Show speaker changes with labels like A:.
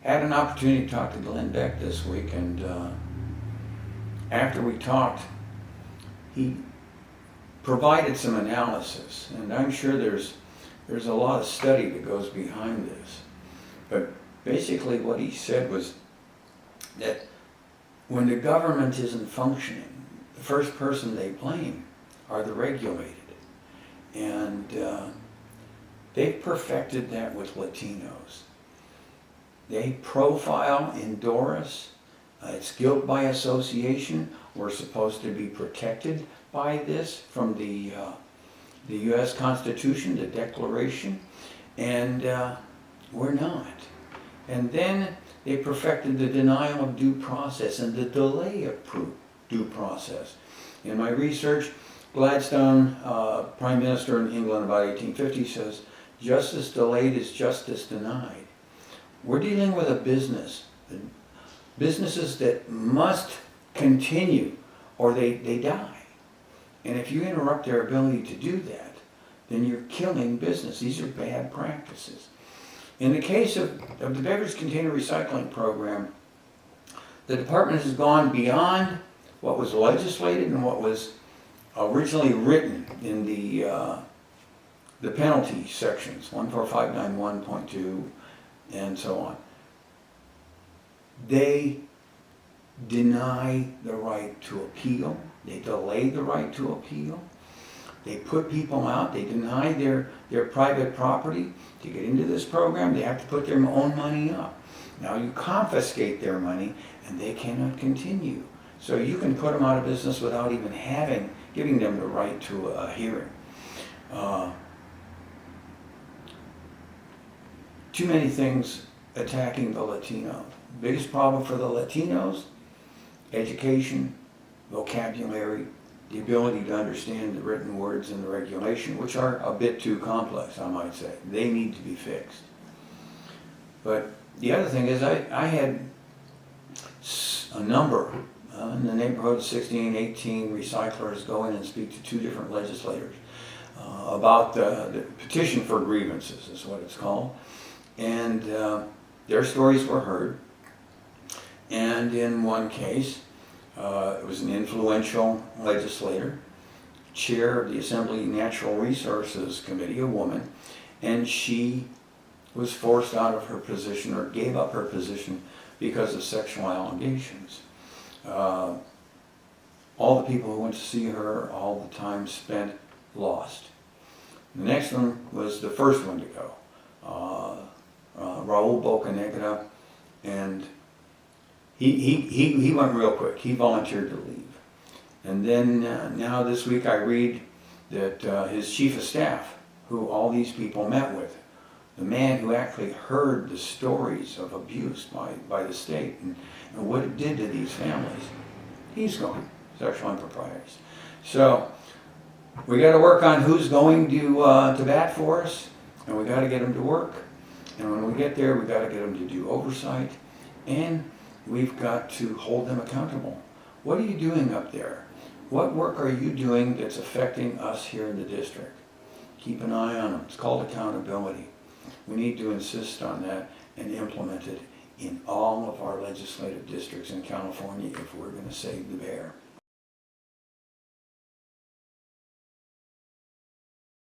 A: had an opportunity to talk to Glenn Beck this week, and after we talked, he provided some analysis, and I'm sure there's a lot of study that goes behind this. But basically what he said was that when the government isn't functioning, the first person they blame are the regulated. And they've perfected that with Latinos. They profile, endorse, it's guilt by association. We're supposed to be protected by this from the U.S. Constitution, the Declaration, and we're not. And then they perfected the denial of due process and the delay of due process. In my research, Gladstone, Prime Minister in England about 1850, says, "Justice delayed is justice denied." We're dealing with a business, businesses that must continue or they die. And if you interrupt their ability to do that, then you're killing business. These are bad practices. In the case of the beverage container recycling program, the department has gone beyond what was legislated and what was originally written in the penalty sections, 14591.2 and so on. They deny the right to appeal. They delay the right to appeal. They put people out. They deny their private property. To get into this program, they have to put their own money up. Now you confiscate their money and they cannot continue. So you can put them out of business without even giving them the right to a hearing. Too many things attacking the Latino. Biggest problem for the Latinos: education, vocabulary, the ability to understand the written words in the regulation, which are a bit too complex, I might say. They need to be fixed. But the other thing is I had a number, in the neighborhood of 16, 18 recyclers go in and speak to two different legislators about the petition for grievances, is what it's called. And their stories were heard. And in one case, it was an influential legislator, chair of the Assembly Natural Resources Committee, a woman, and she was forced out of her position or gave up her position because of sexual allegations. All the people who went to see her, all the time spent, lost. The next one was the first one to go, Raul Bocanegra, and he went real quick. He volunteered to leave. And then now this week I read that his chief of staff, who all these people met with, the man who actually heard the stories of abuse by the state and what it did to these families, he's gone, sexual improprieties. So we got to work on who's going to bat for us, and we got to get them to work. And when we get there, we got to get them to do oversight, and we've got to hold them accountable. What are you doing up there? What work are you doing that's affecting us here in the district? Keep an eye on them. It's called accountability. We need to insist on that and implement it in all of our legislative districts in California if we're going to save the bear.